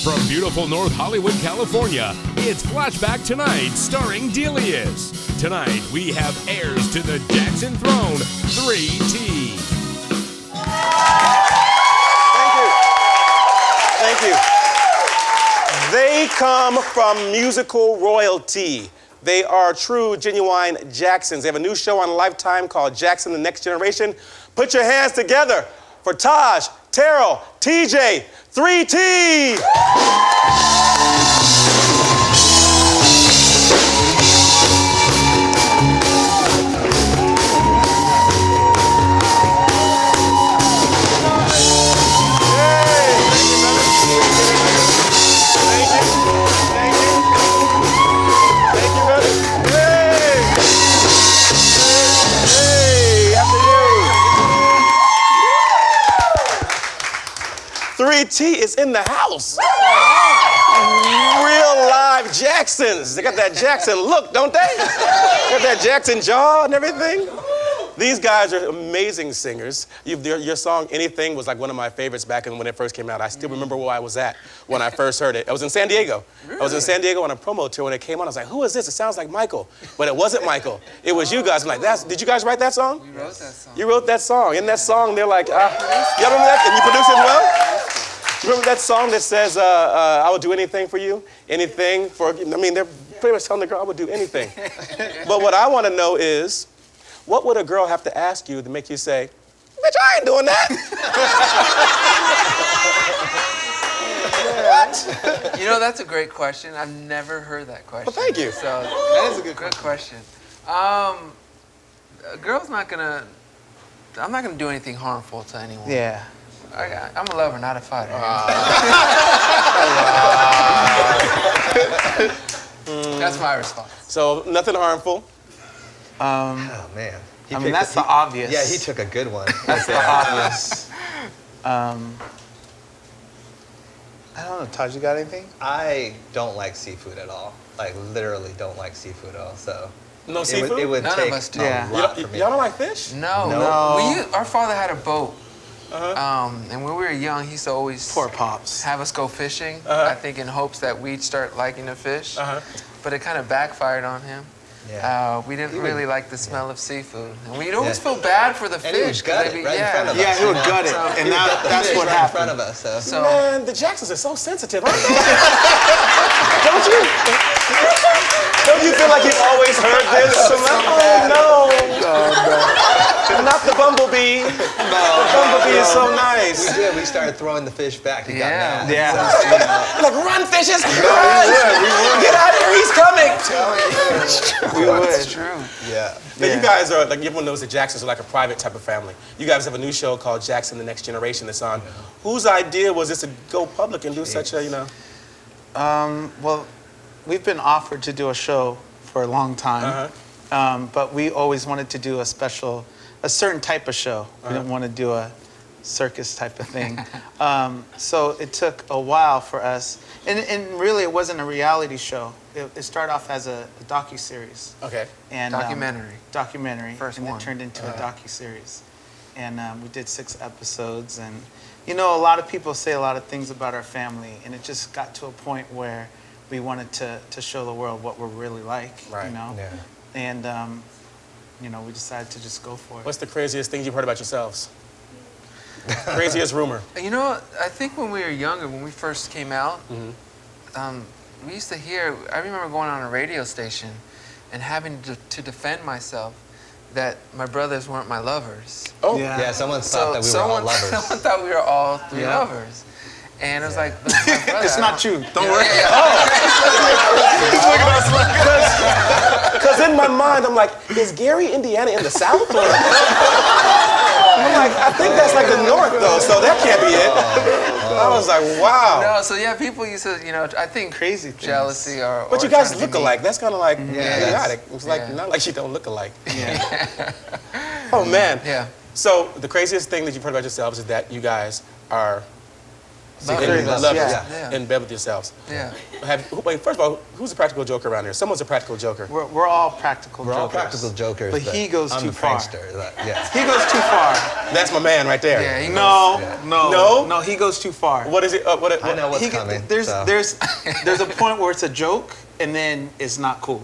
From beautiful North Hollywood, California, it's Flashback Tonight, starring Delius. Tonight, we have heirs to the Jackson throne, 3T. Thank you. They come from musical royalty. They are true, genuine Jacksons. They have a new show on Lifetime called Jackson: The Next Generation. Put your hands together for Tosh, Terrell, TJ, 3T. T is in the house. Real live Jacksons. They got that Jackson look, don't they? Got that Jackson jaw and everything. These guys are amazing singers. Your song, Anything, was like one of my favorites back when it first came out. I still remember where I was at when I first heard it. I was in San Diego. Really? I was in San Diego on a promo tour when it came on. I was like, who is this? It sounds like Michael. But it wasn't Michael. It was you guys. I'm like, did you guys write that song? We wrote that song. You wrote that song. In that song, they're like, y'all remember that? And you produced it as well? You remember that song that says, I will do anything for you? Anything for, I mean, they're pretty much telling the girl, I would do anything. But what I want to know is, what would a girl have to ask you to make you say, bitch, I ain't doing that? What? You know, that's a great question. I've never heard that question. Well, thank you. So that is a good question. A girl's not gonna, I'm not gonna do anything harmful to anyone. Yeah. I'm a lover, not a fighter. That's my response. So nothing harmful. Oh man. I mean, that's the obvious. Yeah, he took a good one. That's the obvious. I don't know, Taj, you got anything? I don't like seafood at all. Like, literally don't like seafood at all, so. No seafood? It would None take of us do. a lot for me. Y'all don't like fish? No. Our father had a boat. And when we were young, he used to always Poor Pops. have us go fishing, I think in hopes that we'd start liking the fish. But it kind of backfired on him. Yeah. We didn't really like the smell of seafood. And we'd always feel bad for the And he would fish. gut it right in front of us. Yeah, he would gut it, and that's what right happened. in front of us, so. Man, the Jacksons are so sensitive, aren't they? Don't you? Don't you feel like you've always heard this? Oh, no. Not the bumblebee. The bumblebee is so nice. We did. We started throwing the fish back. He got mad. Yeah. You're like, run, fishes! Run! Get out of here, he's coming! We would. It's true. Yeah. Now, you guys are, like, everyone knows the Jacksons are like a private type of family. You guys have a new show called Jackson: The Next Generation that's on. Whose idea was this to go public and do such a, you know? Well, we've been offered to do a show for a long time, but we always wanted to do a certain type of show. We didn't want to do a circus type of thing. So it took a while for us. And really, it wasn't a reality show. It started off as a docuseries. Okay. And, Documentary. Documentary. First and one. it turned into a docuseries. And we did 6 episodes. And, you know, a lot of people say a lot of things about our family. And it just got to a point where we wanted to show the world what we're really like, Right. you know? Yeah. And, you know, we decided to just go for it. What's the craziest thing you've heard about yourselves? Craziest rumor? You know, I think when we were younger, when we first came out, we used to hear, I remember going on a radio station and having to defend myself that my brothers weren't my lovers. Oh. Yeah, someone thought that we were all lovers. Someone thought we were all 3 lovers. And it was like, but my brother, It's not you. Don't worry. Because in my mind, I'm like, is Gary, Indiana in the South? Or? I'm like, I think that's like the North, though, so that can't be it. I was like, wow. No, so yeah, people used to, you know, I think Crazy things. jealousy or. But you guys look alike. That's kind of like Yeah. chaotic. It's like not like you don't look alike. Yeah. Oh man. Yeah. So the craziest thing that you've heard about yourselves is that you guys are Secretly Lovers, lovers yeah. in bed with yourselves. Yeah. Wait, first of all, who's a practical joker around here? Someone's a practical joker. We're all practical We're all jokers. practical jokers, But he goes I'm too the far. prankster. Yeah. He goes too far. That's my man right there. Yeah, he No, goes- No? he goes too far. What is it? What? I know what's He- coming. There's so. there's a point where it's a joke and then it's not cool.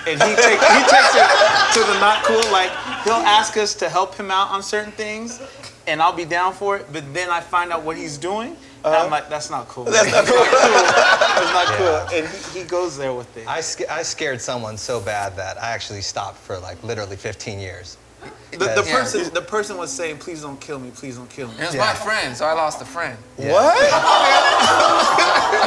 And he takes it to the not cool. Like he'll ask us to help him out on certain things, and I'll be down for it. But then I find out what he's doing, and I'm like, that's not cool. That's not cool. That's not cool. And he goes there with it. I scared someone so bad that I actually stopped for like literally 15 years. The person was saying, please don't kill me, please don't kill me. It was my friend, so I lost a friend. What?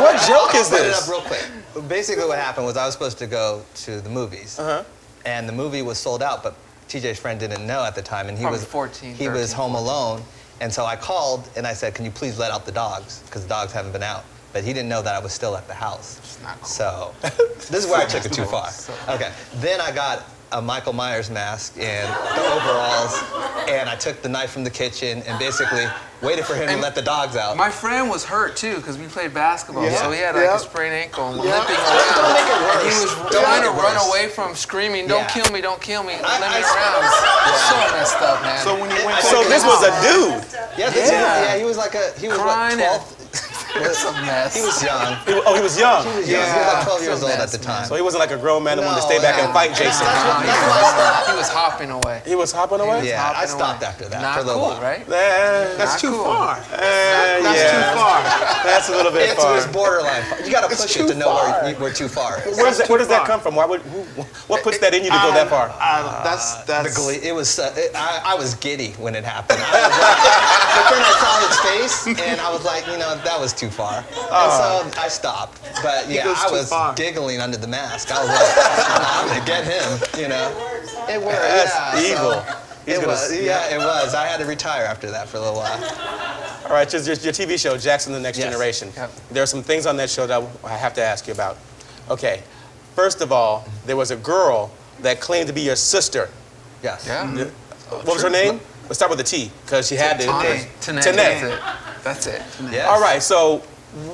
What joke is Put it up this? real quick. Basically, what happened was I was supposed to go to the movies, and the movie was sold out, but TJ's friend didn't know at the time, and he Probably was 14, he was 13, home 14. alone, and so I called and I said, "Can you please let out the dogs? Because the dogs haven't been out." But he didn't know that I was still at the house. It's not cool. So this is where I took it too far. Okay, then I got a Michael Myers mask and the overalls, and I took the knife from the kitchen and basically waited for him to And let the dogs out. My friend was hurt too because we played basketball, Yeah. so he had like Yeah. a sprained ankle and Yeah. limping Don't around. make it worse. And he was Don't trying to make it run worse. away from screaming, "Don't Yeah. kill me, don't kill me!" I- limping I- around. So messed up, man. So when you went So this was a dude. Yeah, he was like he was Crying what, and- 12? It's a mess. He was young. He was young. He was like 12 years old at the time. So he wasn't like a grown man that wanted to stay back and fight Jason. He was hopping away. He was hopping away? Yeah, I hopping stopped away. after that Not for a little cool, while. right? That's Not too cool. far. That's That's too far. That's a little bit It far. was borderline. You got to push it too to know far. where too far. Where does that come from? What puts that in you to go that far? That's The glee. It was. I was giddy when it happened. I was like, but then I saw his face, and I was like, that was too far. And so I stopped. But yeah, goes I too was far. giggling under the mask. I was like, I'm gonna get him. It worked. That's yeah, evil. So it was. Yeah, it was. I had to retire after that for a little while. All right, your TV show, Jackson the Next Yes. Generation. Yep. There are some things on that show that I have to ask you about. Okay, first of all, there was a girl that claimed to be your sister. Yes. Yeah. What was her name? Let's start with a T, because she had the... Tanae. Tanae. That's it. Yes. All right, so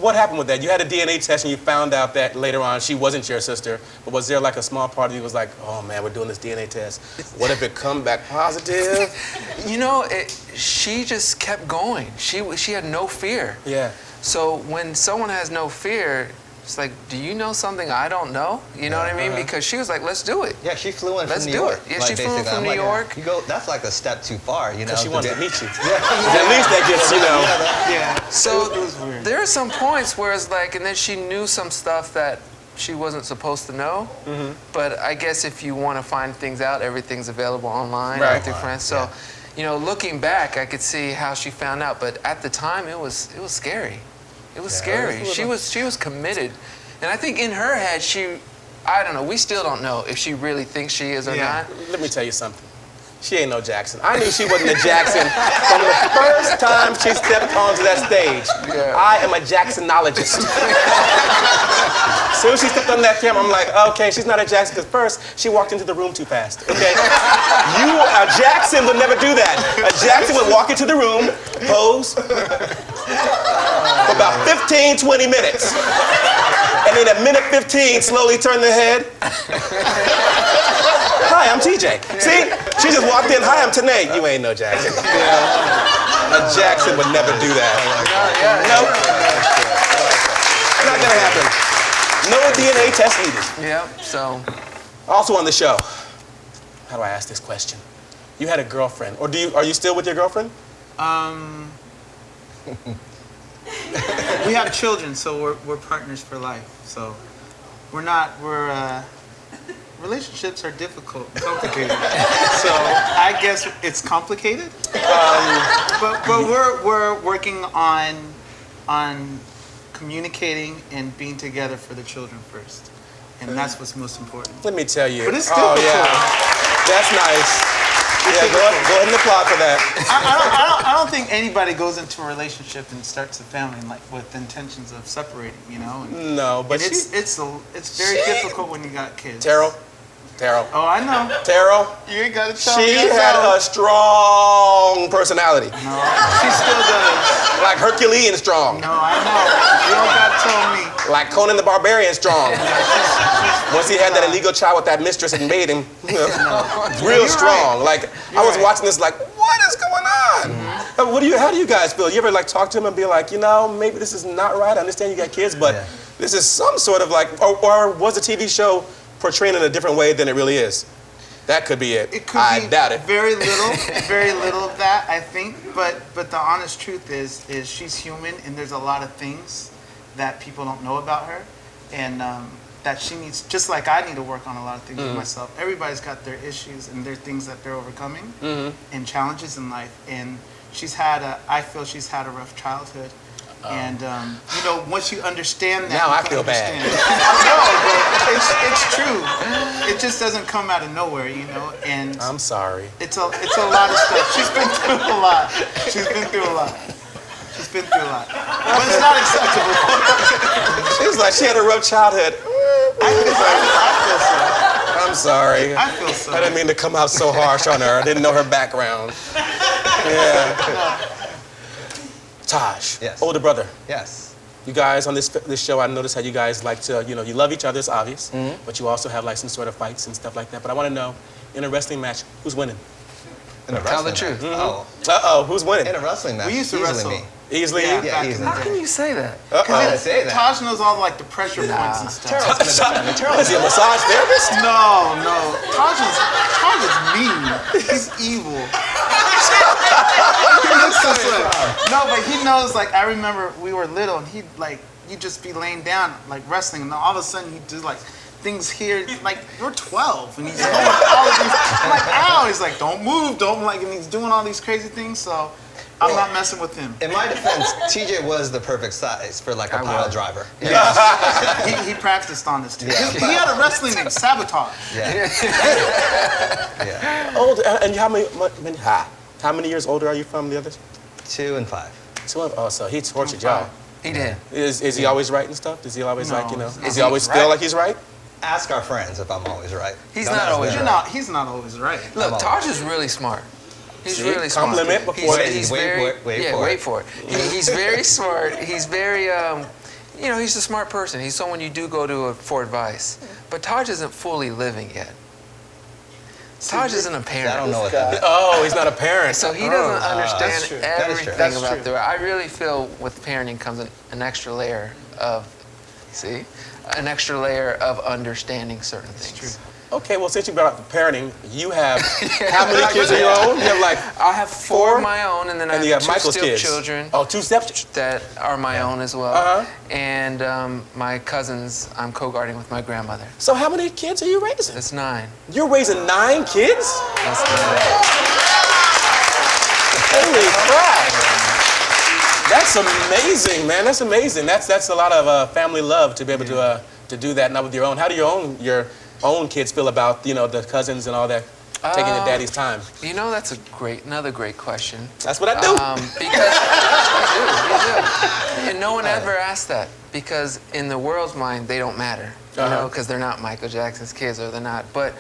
what happened with that? You had a DNA test and you found out that later on she wasn't your sister, but was there like a small part of you was like, oh man, we're doing this DNA test. What if it come back positive? She just kept going. She had no fear. Yeah. So when someone has no fear, it's like, do you know something I don't know? You know what I mean? Because she was like, let's do it. Yeah, she flew in Let's from New do York. it. Yeah, she flew in basically. from I'm New like, York. You go. That's like a step too far, Because she wanted to meet you. Yeah. At least that gets, Yeah. So It was weird. there are some points where it's like, and then she knew some stuff that she wasn't supposed to know. But I guess if you want to find things out, everything's available online Right. through friends. So, looking back, I could see how she found out. But at the time, it was scary. It was scary. She was committed, and I think in her head, I don't know. We still don't know if she really thinks she is or Yeah. not. Let me tell you something. She ain't no Jackson. I knew she wasn't a Jackson from the first time she stepped onto that stage. Yeah. I am a Jacksonologist. As soon as she stepped on that camera, I'm like, okay, she's not a Jackson, because first, she walked into the room too fast, okay? A Jackson would never do that. A Jackson would walk into the room, pose, for about 15, 20 minutes. And then at minute 15, slowly turn their head. Hi, I'm TJ. See? She just walked in. Hi, I'm Tanae. You ain't no Jackson. A Jackson would never do that. Nope. Not gonna happen. No DNA test needed. Yeah. So Also on the show, how do I ask this question? You had a girlfriend, or are you still with your girlfriend? We have children, so we're partners for life. So relationships are difficult, and complicated. So I guess it's complicated. But we're working on communicating and being together for the children first, and that's what's most important. Let me tell you. But it's Oh difficult. yeah, that's nice. Yeah, go ahead and applaud for that. I don't think anybody goes into a relationship and starts a family with intentions of separating, And No, but it's very difficult when you got kids. Terrell, Terrell. Oh, I know. Terrell. You ain't gotta tell She me. had a strong personality. No, she still does. Like Herculean strong. No, I know. You don't gotta tell me. Like Conan the Barbarian strong. Once he had that illegal child with that mistress and made him real strong. Right. Like I was watching this like, what is going on? How do you guys feel? You ever like talk to him and be like, maybe this is not right. I understand you got kids, but this is some sort of like, or was the TV show portraying it in a different way than it really is? That could be it. It could I be doubt it. very little of that, I think. But the honest truth is she's human, and there's a lot of things that people don't know about her, and that she needs, just like I need to work on a lot of things with myself. Everybody's got their issues and their things that they're overcoming and challenges in life. And I feel she's had a rough childhood. And once you understand that, Now I feel bad. No, but it's true. It just doesn't come out of nowhere, And I'm sorry. it's a lot of stuff. She's been through a lot. But it's not acceptable. She's like, she had a rough childhood. I feel so. I'm sorry. I feel so. I didn't mean to come out so harsh on her. I didn't know her background. Yeah. Tosh, Yes. older brother. Yes. You guys on this show, I noticed how you guys like to, you love each other, it's obvious, but you also have like some sort of fights and stuff like that. But I want to know, in a wrestling match, who's winning? In a Tell the wrestling truth. match. Oh. Uh-oh, who's winning? In a wrestling match. We used to easily wrestle. me. Easily? Yeah, you? back in easily. the How can day. you say that? How did I say that? Tosh knows all like the pressure points and stuff. Terrell's gonna defend me. Terrell Is he a massage therapist? No. Tosh is mean. He's evil. He looks this way. No, but he knows, like, I remember we were little and he'd like, you'd just be laying down, like wrestling, and then all of a sudden he'd do like things here, like, you're 12, and he's doing all of these, I'm like, ow, he's like, don't move, and he's doing all these crazy things, so I'm not messing with him. In my defense, TJ was the perfect size for like a pile driver. He practiced on this too. Yeah. He had a wrestling name, Sabotage. Yeah. Old, and how many years older are you from the others? 2 and 5. Oh, so he tortured y'all. He did. Is he always right and stuff? Does he always No, like, he's does he always feel like he's right? Ask our friends if I'm always right. He's Don't not ask always them. right. He's not always right. Look, Tosh is really smart. He's See? really smart. Compliment before He's wait very, wait for it. He's very smart. He's very, he's a smart person. He's someone you do go to for advice. But Tosh isn't fully living yet. Tosh isn't a parent. I don't know what that is. Oh, he's not a parent. So he doesn't That's true. understand That is true. everything That's about true. the. I really feel with parenting comes an extra layer of, an extra layer of understanding certain things. Okay, well, since you brought up the parenting, you have how many kids of your own? You have like I have four of my own, and then I and you have have two Michael's kids. stepchildren Oh, 2 stepchildren. that are my own as well. Uh-huh. And my cousins, I'm co-guarding with my grandmother. So how many kids are you raising? That's 9. You're raising 9 kids? That's 9. Holy crap! That's amazing, man. That's amazing. That's a lot of family love to be able to do that. Now with your own, how do your own kids feel about the cousins and all that taking their daddy's time? That's another great question. That's what I do. Because you do. And no one ever asked that, because in the world's mind they don't matter, because they're not Michael Jackson's kids, or they're not. But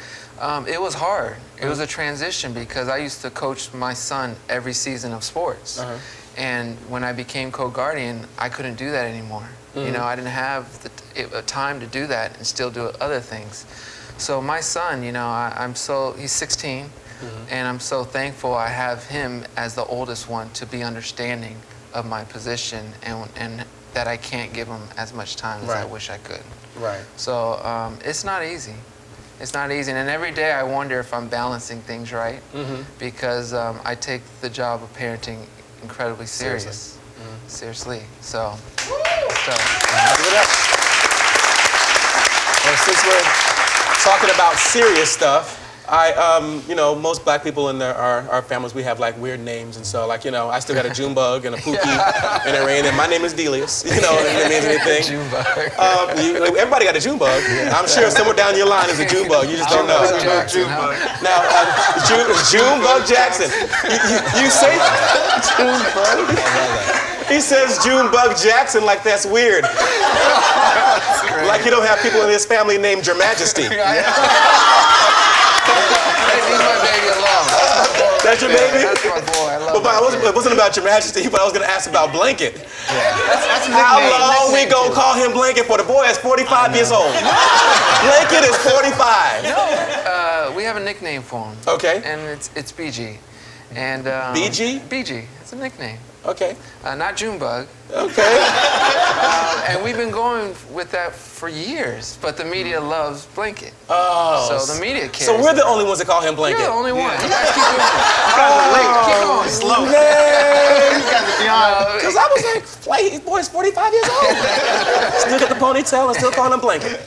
it was hard. It was a transition, because I used to coach my son every season of sports. And when I became co-guardian, I couldn't do that anymore. I didn't have the time to do that and still do other things. So my son, he's 16, and I'm so thankful I have him as the oldest one to be understanding of my position, and that I can't give him as much time as I wish I could. Right. So it's not easy. It's not easy, and every day I wonder if I'm balancing things right, because I take the job of parenting incredibly serious. Seriously. So. Well, since we're talking about serious stuff, most black people in our families, we have like weird names, and so I still got a Junebug and a Pookie and a Rain, and my name is Delius. If it means anything. Junebug. Everybody got a Junebug. I'm sure somewhere down your line is a Junebug. You just don't know. Jackson, huh? Now, Junebug Jackson. You say I love that. He says Junebug Jackson like that's weird. Like you don't have people in his family named Your Majesty. Leave my baby alone. That's your baby? That's my boy. I love But it wasn't about Your Majesty, but I was gonna ask about Blanket. That's a How nickname. long we gonna call him Blanket for? The boy is 45 years old. Blanket is 45. We have a nickname for him. Okay. And it's BG. And BG? BG. It's a nickname. Okay. Not Junebug. Okay. And we've been going with that for years, but the media loves Blanket. Oh. So the media cares. So we're the only ones that call him Blanket. You're the only one. You guys keep doing it. Keep going. Slow. Yay! You guys are beyond. Because I was like, this boy's 45 years old. Still got the ponytail and still calling him Blanket.